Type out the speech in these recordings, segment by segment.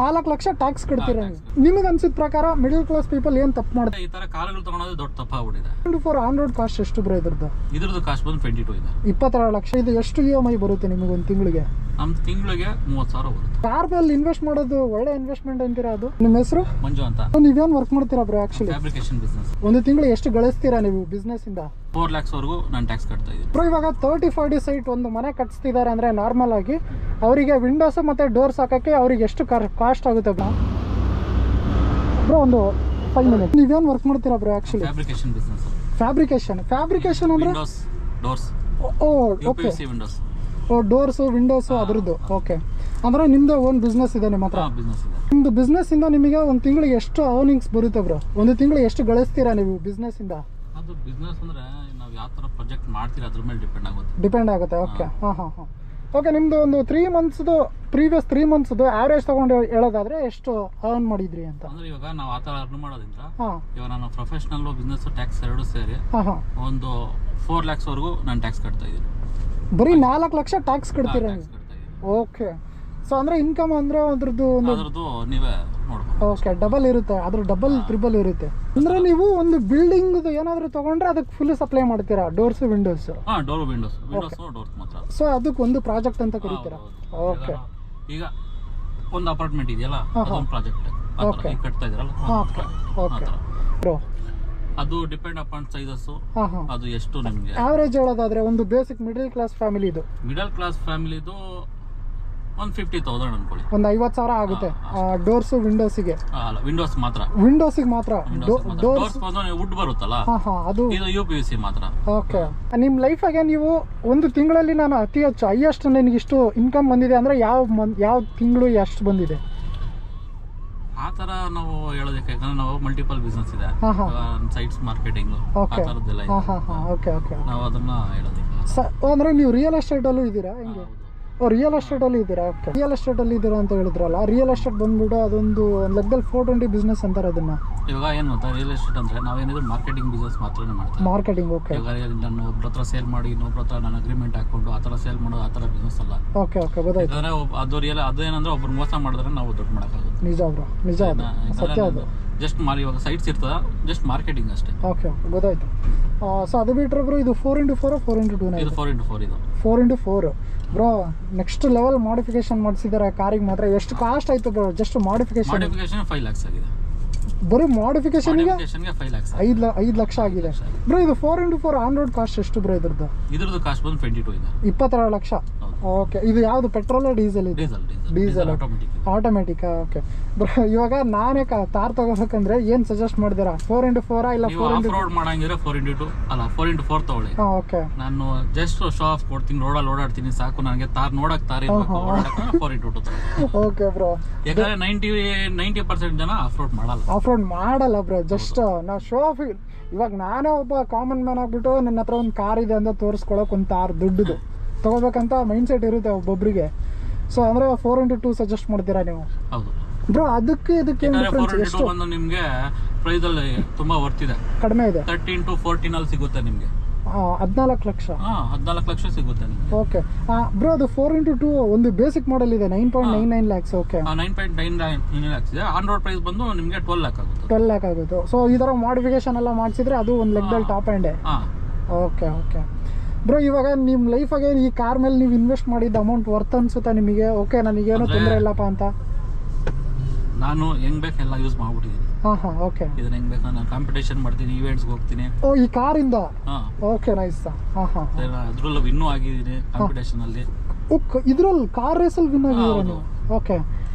4 lakh tax ಕಟ್ತೀರಾ ನಿಮಗೆ ಅನ್ಸಿದ ಪ್ರಕಾರ middle class people ಏನ್ ತಪ್ಪು ಮಾಡ್ತಾರೆ? ಈ ತರ ಕಾರುಗಳು ತಗೊಳೋದು ದೊಡ್ಡ ತಪ್ಪಾಗ್ಬಿಟ್ಟಿದೆ. 24 ಆನ್ ರೋಡ್ ಕಾಸ್ಟ್ ಎಷ್ಟು ಬ್ರೋ ಇದ್ರದ್ದು ಕಾಸ್ಟ್ ಬಂದು 22 ಇದೆ. 22 ಲಕ್ಷ. ಇದು ಎಷ್ಟು EMI ಬರುತ್ತೆ ನಿಮಗೆ ಒಂದು ತಿಂಗಳಿಗೆ? ನಮ್ ತಿಂಗಳಿಗೆ 30,000 ಬರುತ್ತೆ. ಕಾರ್ ಮೇಲೆ ಇನ್ವೆಸ್ಟ್ ಮಾಡೋದು ಒಳ್ಳೆ ಇನ್ವೆಸ್ಟ್ಮೆಂಟ್ ಅಂತೀರಾ? ಅದು ನಿಮ್ಮ ಹೆಸರು ಮಂಜು ಅಂತ. ನೀವೇನ್ ವರ್ಕ್ ಮಾಡ್ತೀರಾ ಬ್ರೋ? Actually fabrication business. ಒಂದು ತಿಂಗಳು ಎಷ್ಟು ಗಳಿಸ್ತೀರಾ ನೀವು ಬಿಸ್ನೆಸ್ ಇಂದ? 4 lakhs ವರೆಗೂ ನಾನು ಟ್ಯಾಕ್ಸ್ ಕಟ್ತಾ ಇದ್ದೀನಿ ಬ್ರೋ. ಇವಾಗ 30-40 ಸೈಟ್ ಒಂದು ಮನೆ ಕಟ್ಸ್ತಿದ್ದಾರೆ ಅಂದ್ರೆ ನಾರ್ಮಲ್ ಆಗಿ ಅವರಿಗೆ ವಿಂಡೋಸ್ ಮತ್ತೆ ಡೋರ್ಸ್ ಹಾಕಕ್ಕೆ ಅವ್ರಿಗೆ ಎಷ್ಟು ಕಾಸ್ಟ್ ಆಗುತ್ತೆ ಬ್ರೋ? ಒಂದು 5 minutes. ನೀವೇನ್ ವರ್ಕ್ ಮಾಡ್ತೀರಾ bro? Actually fabrication business. Fabrication ಅಂದ್ರೆ windows, doors. Okay. Windows, doors, windows ಅದ್ರದ್ದು. ಓಕೆ. ಅಂದ್ರೆ ನಿಮ್ದು ಓನ್ ಬಿಸ್ನೆಸ್ ಇದೆ ನಿಮ್ಮ ಹತ್ರ? ಬಿಸ್ನೆಸ್ ಇದೆ. ನಿಮ್ದು ಬಿಸ್ನೆಸ್ ಇಂದ ನಿಮಗೆ ಒಂದು ತಿಂಗಳಿಗೆ ಎಷ್ಟು ಅರ್ನಿಂಗ್ಸ್ ಬರುತ್ತೆ ಬ್ರೋ? ಒಂದು ತಿಂಗಳಿಗೆ ಎಷ್ಟು ಗಳಿಸ್ತೀರಾ ನೀವು ಬಿಸ್ನೆಸ್ ಇಂದ? ಅದು ಬಿಸ್ನೆಸ್ ಅಂದ್ರೆ ನಾವು ಯಾವ ತರ ಪ್ರಾಜೆಕ್ಟ್ ಮಾಡ್ತೀರಾ ಅದ್ರ ಮೇಲೆ ಡಿಪೆಂಡ್ ಆಗುತ್ತೆ. ಓಕೆ. ಓಕೆ. ನಿಮ್ದು ಒಂದು 3 months ಪ್ರೀವಿಯಸ್ 3 months ಆವರೇಜ್ ತಗೊಂಡು ಹೇಳೋದಾದ್ರೆ ಎಷ್ಟು ಅರ್ನ್ ಮಾಡಿದ್ರಿ ಅಂತ? ಅಂದ್ರೆ ಇವಾಗ ನಾವು ಆ ತರ ಅರ್ನ್ ಮಾಡೋದ್ರಿಂದ ಇವಾಗ ನಾನು ಪ್ರೊಫೆಷನಲ್ ಬಿಸ್ನೆಸ್ ಟ್ಯಾಕ್ಸ್ ಎರಡು ಸೇರಿ ಒಂದು 4 lakhs ವರೆಗೂ ನಾನು ಟ್ಯಾಕ್ಸ್ ಕಟ್ತಾ ಇದ್ದೀನಿ. ಬರೀ 4 ಲಕ್ಷ ಟ್ಯಾಕ್ಸ್ ಕಟ್ತೀರಾ? ಓಕೆ. ಸೊ ಅಂದ್ರೆ ಇನ್ಕಮ್ ಅಂದ್ರೆ ಅದ್ರದ್ದು ನೀವೇ ನೋಡ್ಬೋದು. ಓಕೆ. ಡಬಲ್ ಇರುತ್ತೆ, ಅದ್ರ ಡಬಲ್ ಟ್ರಿಬಲ್ ಇರುತ್ತೆ. ಅಂದ್ರೆ ನೀವು ಒಂದು ಬಿಲ್ಡಿಂಗ್ ಏನಾದ್ರು ತಗೊಂಡ್ರೆ ಅದಕ್ಕೆ ಫುಲ್ ಸಪ್ಲೈ ಮಾಡ್ತೀರಾ? Doors, Windows? Door, Windows doors ಮಾತ್ರ. ಸೊ ಅದಕ್ಕೆ ಒಂದು ಪ್ರಾಜೆಕ್ಟ್ ಅಂತ ಕರೀತೀರಾ? ಓಕೆ. ಈಗ ಒಂದು ಅಪಾರ್ಟ್ಮೆಂಟ್ ಇದೆಯಲ್ಲ, ಅದೊಂದು ಪ್ರಾಜೆಕ್ಟ್ ಕಟ್ತಾ ಇದ್ರಲ್ಲ. Okay bro. ಅದು ಡಿಪೆಂಡ್ ಅಪಾನ್ ಸೈಜಸ್. ಅದು ಎಷ್ಟು ನಿಮಗೆ ಆವರೇಜ್ ಹೇಳೋದಾದ್ರೆ ಒಂದು ಬೇಸಿಕ್ ಮಿಡಲ್ ಕ್ಲಾಸ್ ಫ್ಯಾಮಿಲಿದು ಒಂದು 50,000 ಅನ್ಕೊಳ್ಳಿ. ಒಂದು 50,000 ಆಗುತ್ತೆ ಡೋರ್ಸ್, ವಿಂಡೋಸಿಗೆ? ವಿಂಡೋಸ್ ಮಾತ್ರ. ವಿಂಡೋಸಿಗೆ ಮಾತ್ರ. ಡೋರ್ಸ್ ವುಡ್ ಬರುತ್ತಲ್ಲ, ಅದು ಇದು UPVC ಮಾತ್ರ. ಓಕೆ. ನಿಮ್ ಲೈಫ್ ಆಗಿ ನೀವು ಒಂದು ತಿಂಗಳಲ್ಲಿ ನಾನು ಅತಿ ಹೆಚ್ಚು ಹೈಯೆಸ್ಟ್ ನನಗೆ ಇಷ್ಟು ಇನ್ಕಮ್ ಬಂದಿದೆ ಅಂದ್ರೆ ಯಾವ ತಿಂಗಳು ಎಷ್ಟು ಬಂದಿದೆ? ಆ ತರ ನಾವು ಹೇಳೋದಕ್ಕೆ ನಾವು ಮಲ್ಟಿಪಲ್ ಬಿಸ್ನೆಸ್ ಇದೆ, ಸೈಟ್ಸ್ ಮಾರ್ಕೆಟಿಂಗ್, ಆ ತರದ್ದೆಲ್ಲ ಇದೆ. ನಾವು ಅದನ್ನ ಹೇಳೋದಕ್ಕೆ ಅಂದ್ರೆ ನೀವು ರಿಯಲ್ ಎಸ್ಟೇಟ್ ಅಲ್ಲೂ ಇದ್ದೀರಾ? ಹೆಂಗೆ? ರಿಯಲ್ ಎಸ್ಟೇಟ್ ಅಲ್ಲಿ ಇದ್ದೀರಾ? ಓಕೆ. ರಿಯಲ್ ಎಸ್ಟೇಟ್ ಅಲ್ಲಿ ಇದ್ದೀರಾ ಅಂತ ಹೇಳಿದ್ರಲ್ಲ, ರಿಯಲ್ ಎಸ್ಟೇಟ್ ಬಂದ್ಬಿಟ್ಟು ಅದೊಂದು ಲೆಕ್ಕದಲ್ಲಿ 420 ಬಿಸ್ನೆಸ್ ಅಂತಾರೆ ಅದನ್ನ. ಇವಾಗ ಏನು ಅಂತ ರಿಯಲ್ ಎಸ್ಟೇಟ್ ಅಂದ್ರೆ ನಾವೇನಿದ್ರು ಮಾರ್ಕೆಟಿಂಗ್ ಬಿಸ್ನೆಸ್ ಮಾತ್ರನೇ ಮಾಡ್ತೀವಿ. ಮಾರ್ಕೆಟಿಂಗ್. ಓಕೆ. ಇವಾಗ ನಾನು ಒಬ್ಬರ ಹತ್ರ ಸೇಲ್ ಮಾಡಿ ಇನ್ನೊಬ್ಬರ ಹತ್ರ ನಾನು ಅಗ್ರಿಮೆಂಟ್ ಹಾಕೊಂಡು ಆ ತರ ಸೇಲ್ ಮಾಡೋದು ಆ ತರ ಬಿಸ್ನೆಸ್ ಅಲ್ಲ. ಓಕೆ. ಗೊತ್ತಾಯ್ತು. ಯಾಕಂದ್ರೆ ಅದು ರಿಯಲ್ ಅದೇನಂದ್ರೆ ಒಬ್ರು ಮೋಸ ಮಾಡಿದ್ರೆ ನಾವು ದುಡ್ಡು ಮಾಡೋಕ್ಕಾಗುತ್ತೆ. ನಿಜ ಬ್ರೋ, ನಿಜ. ಅದು ಸತ್ಯ. ಅದು ಜಸ್ಟ್ ಇವಾಗ ಸೈಟ್ಸ್ ಇರ್ತದ, ಜಸ್ಟ್ ಮಾರ್ಕೆಟಿಂಗ್ ಅಷ್ಟೇ. ಓಕೆ, ಗೊತ್ತಾಯ್ತು. ಸೊ ಅದು ಬಿಟ್ಟರೆ ಬ್ರೋ ಇದು 4x4 4x2? ಇದು 4x4. ಇದು 4x4 bro. Next level modification ಮಾಡಿಸಿದ್ದಾರೆ ಕಾರಿಗೆ ಮಾತ್ರ. ಎಷ್ಟು ಕಾಸ್ಟ್ ಆಯ್ತು ಬ್ರೋ ಜಸ್ಟ್ ಮಾಡಿಫಿಕೇಶನ್? 5 lakhs ಆಗಿದೆ. ಬರೀ ಮಾಡಿಫಿಕೇಶನ್ಗೆ 5 lakhs. 5 ಲಕ್ಷ ಆಗಿದೆ ಬ್ರೋ. ಇದು 4x4 ಆನ್ ರೋಡ್ ಕಾಸ್ಟ್ ಎಷ್ಟು ಬ್ರೋ ಇದ್ರದ್ದು ಕಾಸ್ಟ್ ಬಂದು 22 ಇದೆ. 22 ಲಕ್ಷ. ಓಕೆ. ಇದು ಯಾವುದು petrol diesel? Diesel automatic. Okay bro. ಇವಾಗ ನಾನೇ ಕಾರ್ ತಗೋಬೇಕಂದ್ರೆ ಏನ್ ಸಜೆಸ್ಟ್ ಮಾಡ್ತೀರಾ? 4x4 ಇಲ್ಲ 4x ಮಾಡಂಗಿದ್ರೆ 4x2 ಅಲ್ಲ 4x4 ತಗೊಳ್ಳಿ. ಓಕೆ. ನಾನು ಜಸ್ಟ್ ಶೋ ಆಫ್ ಕೊಡ್ತೀನಿ, ರೋಡಲ್ಲಿ ಓಡಾಡ್ತೀನಿ ಸಾಕು, ನನಗೆ ತಾರ್ ನೋಡಕ್ ತಾರ್ ಇರಬೇಕು, 4x2 ತಗೊಳ್ಳಿ. Okay bro. ಯಾಕಂದ್ರೆ 90% ಜನ ಆಫ್ ರೋಡ್ ಮಾಡಲ್ಲ ಬ್ರೋ. ಜಸ್ಟ್ ನಾವು ಶೋ ಆಫ್. ಇವಾಗ ನಾನೇ ಒಬ್ಬ ಕಾಮನ್ ಮ್ಯಾನ್ ಆಗ್ಬಿಟ್ಟು ನನ್ನ ಹತ್ರ ಒಂದು ಕಾರ್ ಇದೆ ಅಂತ ತೋರಿಸ್ಕೊಳಕ್ ಒಂದು ತಾರ್ ದುಡ್ಡುದು ತಗೋಬೇಕಂತ ಮೈಂಡ್ ಸೆಟ್ ಇರುತ್ತೆ ಒಬ್ಬೊಬ್ರಿಗೆ. ಸೊ ಅಂದ್ರೆ 4x2 ಸಜೆಸ್ಟ್ ಮಾಡ್ತೀರಾ ನೀವು? ಹೌದು ಬ್ರೋ. ಅದಕ್ಕೆ ಇದಕ್ಕೆ ಎಷ್ಟು ನಿಮ್ಗೆ ಪ್ರೈಸ್ ಅಲ್ಲಿ ತುಂಬಾ ವರ್ತ್ ಇದೆ, ಕಡಿಮೆ ಇದೆ. 13 to 14 ಅಲ್ಲಿ ಸಿಗುತ್ತೆ ನಿಮ್ಗೆ. 14 ಲಕ್ಷ. 14 ಲಕ್ಷ ಸಿಗುತ್ತೆ ನಿಮ್ಗೆ. Okay bro. ಅದು 4x2 ಒಂದು ಬೇಸಿಕ್ ಮಾಡೆಲ್ ಇದೆ, 9.99 lakhs. ಓಕೆ. 9.99 lakhs ಇದೆ. ಆನ್ ರೋಡ್ ಪ್ರೈಸ್ ಬಂದು ನಿಮ್ಗೆ 12 lakh ಆಗುತ್ತೆ. 12 lakh ಆಗುತ್ತೆ. ಸೊ ಈ ತರ ಮಾಡಿಫಿಕೇಶನ್ ಎಲ್ಲ ಮಾಡಿಸಿದ್ರೆ ಅದು ಒಂದು ಲೆಕ್ಕದಲ್ಲಿ ಟಾಪ್ ಎಂಡ್. Okay bro. ಇವಾಗ ನಿಮ್ಮ ಲೈಫಾಗೆ ಈ ಕಾರ್ ಮೇಲೆ ನೀವು ಇನ್ವೆಸ್ಟ್ ಮಾಡಿದ ಅಮೌಂಟ್ ವರ್ತ್ ಅನ್ಸುತ್ತಾ ನಿಮಗೆ? ಓಕೆ, ನನಗೇನೋ ತೊಂದರೆ ಇಲ್ಲಪ್ಪ ಅಂತ ನಾನು ಹೆಂಗ್ ಬೇಕೆಲ್ಲ ಯೂಸ್ ಮಾಡ್ಬಿಟ್ಟಿದ್ದೀನಿ. ಓಕೆ. ಇದನ್ನ ಹೆಂಗ್ ಬೇಕು ನಾನು ಕಾಂಪಿಟೇಷನ್ ಮಾಡ್ತೀನಿ, ಇವೆಂಟ್ಸ್ಗೆ ಹೋಗ್ತೀನಿ. ಈ ಕಾರಿಂದ? Okay, nice. ಅದ್ರಲ್ಲೂ ವಿನ್ನೂ ಆಗಿದ್ದೀನಿ ಕಾಂಪಿಟೇಷನ್ ಅಲ್ಲಿ. ಇದ್ರಲ್ಲಿ ಕಾರ್ ರೇಸಲ್ಲಿ ವಿನ್ ಆಗಿದ್ದೀರಾ ನೀವು? ಓಕೆ.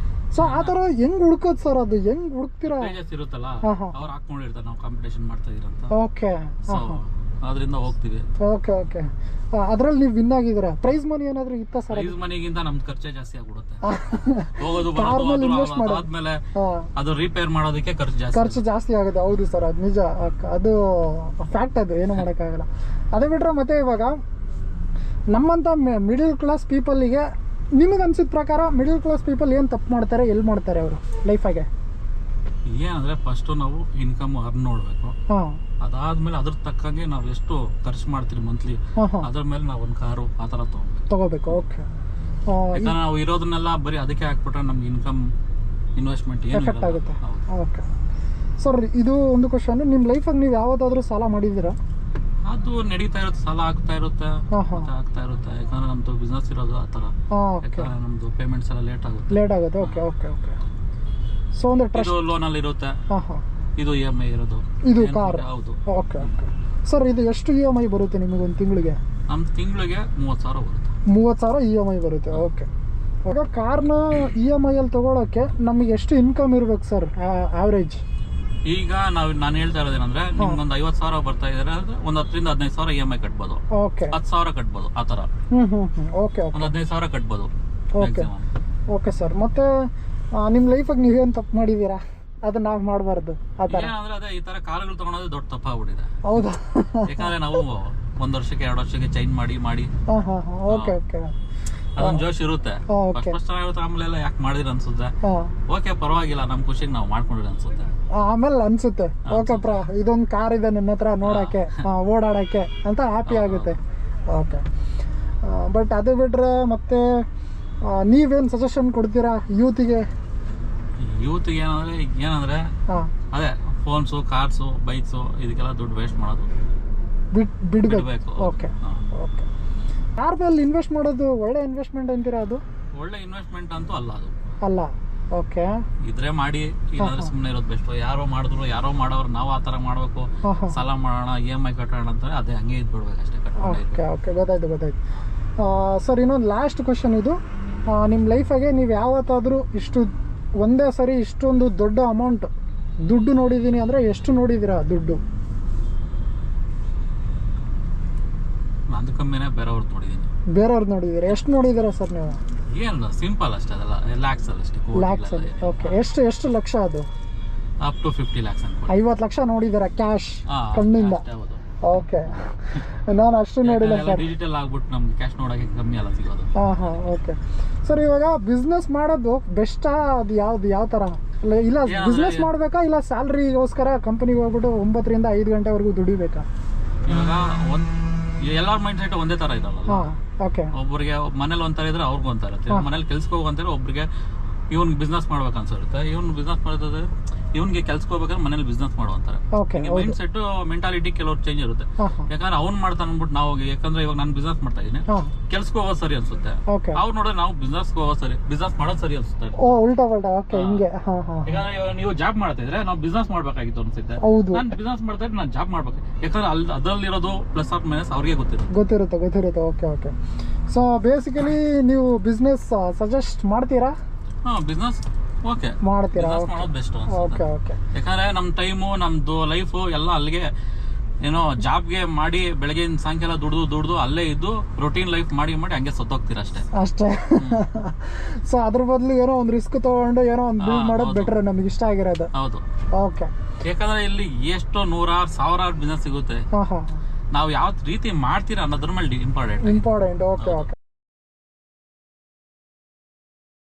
ಸೊ ಆ ತರ ಹೆಂಗ್ ಹುಡುಕೋದು ಸರ್? ಅದು ಹೆಂಗ್ ಹುಡುಕ್ತೀರಾ? ಇರುತ್ತಲ್ಲ, ಅವ್ರು ಹಾಕೊಂಡಿರ್ತಾರೆ ನಾವು ಕಾಂಪಿಟೇಷನ್ ಮಾಡ್ತಾ ಇದೀರಂತ. ಓಕೆ. ಅದರಿಂದ ಹೋಗ್ತೀವಿ. ಓಕೆ. ಅದ್ರಲ್ಲಿ ನೀವು ವಿನ್ ಆಗಿದ್ದೀರಾ? ಪ್ರೈಸ್ ಮನಿ ಏನಾದ್ರು ಇತ್ತ ಸರ್? ಪ್ರೈಸ್ ಮನಿಗಿಂತ ನಮ್ ಖರ್ಚೆ ಜಾಸ್ತಿ ಆಗ್ಬಿಡುತ್ತೆ. ಹೋಗೋದು ಆದ್ಮೇಲೆ ಅದು ರಿಪೇರ್ ಮಾಡೋದಕ್ಕೆ ಖರ್ಚು ಜಾಸ್ತಿ ಆಗುತ್ತೆ. ಹೌದು ಸರ್, ಅದು ನಿಜ. ಅದು ಫ್ಯಾಕ್ಟ್, ಅದು ಏನು ಮಾಡೋಕ್ಕಾಗಲ್ಲ. ಅದೇ ಬಿಟ್ರೆ ಮತ್ತೆ ಇವಾಗ ನಮ್ಮಂತ ಮಿಡಲ್ ಕ್ಲಾಸ್ ಪೀಪಲ್ಗೆ ನಿಮಗೆ ಅನ್ಸಿದ ಪ್ರಕಾರ ಮಿಡಲ್ ಕ್ಲಾಸ್ ಪೀಪಲ್ ಏನು ತಪ್ಪು ಮಾಡ್ತಾರೆ, ಎಲ್ಲಿ ಮಾಡ್ತಾರೆ ಅವರು ಲೈಫಾಗೆ? ಏನಂದ್ರೆ ಫಸ್ಟ್ ನಾವು ಇನ್ಕಮ್ ಅರ್ನ್ ನೋಡ್ಬೇಕು. ಅದಾದ್ಮೇಲೆ ಅದ್ರ ತಕ್ಕಂಗೆ ನಾವು ಎಷ್ಟು ಖರ್ಚು ಮಾಡ್ತೀವಿ ಮಂತ್ಲಿ, ಅದ್ರ ಮೇಲೆ ನಾವು ಒಂದು ಕಾರು ಆ ತರ ತಗೋಬೇಕು. ಓಕೆ. ಯಾಕಂದ್ರೆ ನಾವು ಇರೋದನ್ನೆಲ್ಲ ಬರೀ ಅದಕ್ಕೆ ಹಾಕ್ಬಿಟ್ರೆ ನಮ್ಗೆ ಇನ್ಕಮ್ ಇನ್ವೆಸ್ಟ್ಮೆಂಟ್ ಏನು ಎಫೆಕ್ಟ್ ಇರಲ್ಲ. ಆಗುತ್ತೆ. ಹೌದು. ಓಕೆ ಸರ್, ಇದು ಒಂದು ಕ್ವಶನ್, ನಿಮ್ಮ ಲೈಫಾಗಿ ನೀವು ಯಾವತ್ತಾದರೂ ಸಾಲ ಮಾಡಿದ್ದೀರಾ? ಅದು ನಡೀತಾ ಇರುತ್ತೆ, ಸಾಲ ಆಗ್ತಾ ಇರುತ್ತೆ, ಹಾಂ ಹಾಂ ಮತ್ತೆ ಆಗ್ತಾ ಇರುತ್ತೆ. ಯಾಕಂದ್ರೆ ನಮ್ದು ಬಿಸ್ನೆಸ್ ಇರೋದು ಆ ಥರ. ಹಾಂ ಓಕೆ, ಯಾಕಂದ್ರೆ ನಮ್ದು ಪೇಮೆಂಟ್ಸ್ ಎಲ್ಲ ಲೇಟ್ ಆಗುತ್ತೆ. ಲೇಟ್ ಆಗುತ್ತೆ. Okay okay okay. ಸೊ ಒಂದು ಟ್ರಸ್ಟ್. ಇದು ಲೋನಲ್ಲಿ ಇರುತ್ತೆ, ಹಾಂ ಹಾಂ, ಇದು EMI ಇರೋದು. ಇದು ಏನು ಕಾರ್. ಹೌದು. ಓಕೆ ಓಕೆ ಸರ್, ಇದು ಎಷ್ಟು EMI ಬರುತ್ತೆ ನಿಮಗೆ ಒಂದು ತಿಂಗಳಿಗೆ? ನಮ್ಮ ತಿಂಗಳಿಗೆ 30,000 ಬರುತ್ತೆ. 30,000 EMI ಬರುತ್ತೆ. ಓಕೆ. ಇವಾಗ ಕಾರ್ನ EMI ಅಲ್ಲಿ ತೊಗೊಳಕ್ಕೆ ನಮಗೆ ಎಷ್ಟು ಇನ್ಕಮ್ ಇರ್ಬೇಕು ಸರ್ ಆವ್ರೇಜ್? ಈಗ ನಾನು ಹೇಳ್ತಾ ಇರೋದೇನಂದ್ರೆ ನಿಮ್ಗೊಂದು 50,000 ಬರ್ತಾ ಇದಾರೆ ಅಂದ್ರೆ ಒಂದು 10,000 ರಿಂದ 15,000 EMI ಕಟ್ಬೋದು. ಓಕೆ. 10,000 ಕಟ್ಬೋದು ಆ ಥರ. Okay okay. ಒಂದು 15,000 ಕಟ್ಬೋದು ಓಕೆ ಮ್ಯಾಕ್ಸಿಮಮ್. ಓಕೆ ಸರ್, ಮತ್ತೆ ನಿಮ್ಮ ಲೈಫಾಗಿ ನೀವೇನು ತಪ್ಪು ಮಾಡಿದ್ದೀರಾ ಅದು ನಾವು ಮಾಡಬಾರ್ದು ಆ ಥರ? ಏನಂದ್ರೆ ಅದೇ ಈ ತರ ಕಾರುಗಳು ತಗೊಳೋದು ದೊಡ್ಡ ತಪ್ಪಾಗ್ಬಿಟ್ಟಿದೆ. ಹೌದಾ? ಯಾಕಂದ್ರೆ ನಾವು 1 ವರ್ಷಕ್ಕೆ 2 ವರ್ಷಕ್ಕೆ ಚೇಂಜ್ ಮಾಡಿ ಹಾಂ ಹಾಂ ಹಾಂ. Okay okay. ಅದೊಂದು ಜೋಶ್ ಇರುತ್ತೆ. ಓಕೆ. ಫಸ್ಟ್ ಚೆನ್ನಾಗಿರುತ್ತೆ, ಆಮೇಲೆ ಎಲ್ಲ ಯಾಕೆ ಮಾಡಿದ್ರೆ ಅನ್ಸುತ್ತೆ. ಹಾಂ, ಓಕೆ ಪರವಾಗಿಲ್ಲ, ನಮ್ಮ ಖುಷಿಗೆ ನಾವು ಮಾಡ್ಕೊಂಡಿದ್ರೆ ಅನ್ಸುತ್ತೆ. ಆಮೇಲೆ ಅನ್ಸುತ್ತೆ ಓಕೆ ಇದೊಂದು ಕಾರ್ ಇದೆ ನನ್ನ ಹತ್ರ ನೋಡೋಕ್ಕೆ, ಓಡಾಡೋಕ್ಕೆ ಅಂತ ಹ್ಯಾಪಿ ಆಗುತ್ತೆ. ಓಕೆ. ಬಟ್ ಅದು ಬಿಟ್ಟರೆ ಮತ್ತೆ ನೀವೇನು ಸಜೆಷನ್ ಕೊಡ್ತೀರಾ ಯೂತಿಗೆ? ಯೂತ್ಗೆ ಏನಂದ್ರೆ ಹಾಂ, ಅದೇ ಫೋನ್ಸು, ಕಾರ್ಸು, ಬೈಕ್ಸು ಇದಕ್ಕೆಲ್ಲ ದುಡ್ಡು ವೇಸ್ಟ್ ಮಾಡೋದು ಬಿಡಬೇಕು. ಬಿಡ್ಬೇಕು. Okay okay. ಕಾರ್ ಮೇಲೆ ಇನ್ವೆಸ್ಟ್ ಮಾಡೋದು ಒಳ್ಳೆ ಇನ್ವೆಸ್ಟ್ಮೆಂಟ್ ಅಂತೀರಾ? ಅದು ಒಳ್ಳೆ ಇನ್ವೆಸ್ಟ್ಮೆಂಟ್ ಅಂತೂ ಅಲ್ಲ ಅದು. ಅಲ್ಲ. ಓಕೆ. ಇದ್ರೆ ಮಾಡಿ, ಇಲ್ಲಾಂದ್ರೆ ಸುಮ್ಮನೆ ಇರೋದು ಬೆಸ್ಟ್. ಯಾರೋ ಮಾಡಿದ್ರು, ಯಾರೋ ಮಾಡೋರು ನಾವು ಆ ಥರ ಮಾಡಬೇಕು, ಹಾಂ ಹಾಂ. ಸಾಲ ಮಾಡೋಣ, EMI ಕಟ್ಟೋಣ ಅಂತಾರೆ, ಅದೇ ಹಂಗೆ ಇದ್ಬಿಡ್ಬೇಕು ಅಷ್ಟೇ, ಕಟ್ಕೊಂಡೇ ಓಕೆ ಓಕೆ, ಗೊತ್ತಾಯ್ತು. ಸರ್, ಇನ್ನೊಂದು ಲಾಸ್ಟ್ ಕ್ವಶನ್ ಇದು. ನಿಮ್ಮ ಲೈಫಾಗೆ ನೀವು ಯಾವತ್ತಾದರೂ ಒಂದೇ ಸರಿ ಇಷ್ಟೊಂದು ದೊಡ್ಡ ಅಮೌಂಟ್ ದುಡ್ಡು ನೋಡಿದ್ದೀನಿ ಅಂದರೆ ಎಷ್ಟು ನೋಡಿದ್ದೀರಾ ದುಡ್ಡು? ನಂದು ಕಮ್ಮಿನೇ, ಬೇರೆಯವ್ರದ್ದು ನೋಡಿದ್ದೀನಿ. ಬೇರೆಯವ್ರದ್ದು ನೋಡಿದ್ದೀರಾ? ಎಷ್ಟು ನೋಡಿದ್ದೀರಾ ಸರ್ ನೀವು? ಏನು ಸಿಂಪಲ್ ಅಷ್ಟೇ, ಅದೆಲ್ಲ ಲ್ಯಾಕ್ಸ್ ಅಲ್ಲಿ ಅಷ್ಟೇ. ಲ್ಯಾಕ್ಸ್ ಅಲ್ಲಿ. ಓಕೆ. ಎಷ್ಟು ಲಕ್ಷ ಅದು? ಅಪ್ ಟು 50 lakhs ಅನ್ಕೊಳ್ಳಿ. 50 ಲಕ್ಷ ನೋಡಿದ್ದೀರಾ ಕ್ಯಾಶ್ ಕಣ್ಣಿಂದ? ಓಕೆ. ನಾನು ಅಷ್ಟು ನೋಡಿಲ್ಲ ಸರ್. ಡಿಜಿಟಲ್ ಆಗ್ಬಿಟ್ಟು ನಮ್ಗೆ ಕ್ಯಾಶ್ ನೋಡೋಕೆ ಕಮ್ಮಿ ಅಲ್ಲ ಸಿಗೋದು. ಹಾಂ ಹಾಂ. ಓಕೆ ಸರ್, ಇವಾಗ ಬಿಸ್ನೆಸ್ ಮಾಡೋದು ಬೆಸ್ಟಾ? ಅದು ಯಾವ ಥರ? ಇಲ್ಲ ಬಿಸ್ನೆಸ್ ಮಾಡಬೇಕಾ, ಇಲ್ಲ ಸ್ಯಾಲ್ರಿಗೋಸ್ಕರ ಕಂಪನಿಗೆ ಹೋಗ್ಬಿಟ್ಟು 9 ರಿಂದ 5 ಗಂಟೆವರೆಗೂ ದುಡಿಬೇಕಾ? ಇವಾಗ ಎಲ್ಲರ ಮೈಂಡ್ ಸೆಟ್ ಒಂದೇ ತರ ಇರಲ್ಲ. ಹಾಂ. ಓಕೆ. ಒಬ್ಬರಿಗೆ ಮನೇಲಿ ಒಂಥರ ಇದ್ರೆ ಅವ್ರಿಗೂ ಒಂಥರ ಇರುತ್ತೆ. ಮನೇಲಿ ಕೆಲ್ಸಕ್ಕೆ ಹೋಗಂತಾರೆ, ಒಬ್ರಿಗೆ ಇವ್ನಿಗೆ ಬಿಸ್ನೆಸ್ ಮಾಡ್ಬೇಕು ಅನ್ಸಿರುತ್ತೆ. ಇವ್ನು ಬಿಸ್ನೆಸ್ ಮಾಡೋದ್ರೆ ಇವ್ನಿಗೆ ಕೆಲ್ಸಕ್ಕೆ ಹೋಗ್ಬೇಕಾದ್ರೆ ಮನೇಲಿ ಬಿಸ್ನೆಸ್ ಮಾಡುವಂತಾರೆ. ಓಕೆ. ಮೈಂಡ್ ಸೆಟ್ ಮೆಂಟಾಲಿಟಿ ಕೆಲವ್ರು ಚೇಂಜ್ ಇರುತ್ತೆ. ಯಾಕಂದ್ರೆ ಅವ್ನು ಮಾಡ್ತಾನೆ ಅಂದ್ಬಿಟ್ಟು ನಾವು, ಯಾಕಂದ್ರೆ ಇವಾಗ ನಾನು ಬಿಸ್ನೆಸ್ ಮಾಡ್ತಾ ಇದೀನಿ, ಕೆಲ್ಸಕ್ಕೆ ಹೋಗೋದು ಸರಿ ಅನ್ಸುತ್ತೆ. ಅವ್ರು ನೋಡಿದ್ರೆ ನಾವು ಬಿಸ್ನೆಸ್ ಹೋಗೋದು ಸರಿ, ಬಿಸ್ನೆಸ್ ಮಾಡೋದು ಸರಿ ಅನ್ಸುತ್ತೆ. ಓ, ಉಲ್ಟಾ ಪಲ್ಟಾ. ಓಕೆ, ಹಿಂಗೆ. ಯಾಕಂದ್ರೆ ಇವಾಗ ನೀವು ಜಾಬ್ ಮಾಡ್ತಾ ಇದ್ರೆ ನಾವು ಬಿಸ್ನೆಸ್ ಮಾಡ್ಬೇಕಾಗಿತ್ತು ಅನ್ಸುತ್ತೆ. ಹೌದು. ನಾನು ಬಿಸ್ನೆಸ್ ಮಾಡ್ತಾ ಇದ್ರೆ ನಾನು ಜಾಬ್ ಮಾಡ್ಬೇಕು. ಯಾಕಂದ್ರೆ ಅದರಲ್ಲಿರೋದು ಪ್ಲಸ್ ಆರ್ ಮೈನಸ್ ಅವ್ರಿಗೆ ಗೊತ್ತಿರುತ್ತೆ. Okay okay. ಸೊ ಬೇಸಿಕಲಿ ನೀವು ಬಿಸ್ನೆಸ್ ಸಜೆಸ್ಟ್ ಮಾಡ್ತೀರಾ? ಬಿಸ್ನೆಸ್ ಓಕೆ ಮಾಡ್ತೀರಾ? ಮಾಡೋದು ಬೆಸ್ಟ್. Okay okay. ಯಾಕಂದ್ರೆ ನಮ್ಮ ಟೈಮು, ನಮ್ದು ಲೈಫು ಎಲ್ಲ ಅಲ್ಲಿಗೆ, ಏನೋ ಜಾಬ್ಗೆ ಮಾಡಿ ಬೆಳಗ್ಗೆ ಸಾಯಂಕಾಲ ದುಡ್ದು ಅಲ್ಲೇ ಇದ್ದು ರೊಟೀನ್ ಲೈಫ್ ಮಾಡಿ ಹಂಗೆ ಸತ್ತೋಗ್ತೀರ ಅಷ್ಟೇ. ಸೊ ಅದ್ರ ಬದಲು ಏನೋ ಒಂದು ರಿಸ್ಕ್ ತಗೊಂಡು ಏನೋ ಒಂದು ಬಿಲ್ಡ್ ಮಾಡೋದು ಬೆಟರ್, ನಮಗೆ ಇಷ್ಟ ಆಗಿರೋದು. ಹೌದು. ಓಕೆ. ಯಾಕಂದ್ರೆ ಇಲ್ಲಿ ಎಷ್ಟು 100,000 ಬಿಸ್ನೆಸ್ ಸಿಗುತ್ತೆ. ನಾವು ಯಾವ ರೀತಿ ಮಾಡ್ತೀರಾ ಅನ್ನೋದ್ರ ಮೇಲೆ ಇಂಪಾರ್ಟೆಂಟ್. Okay okay.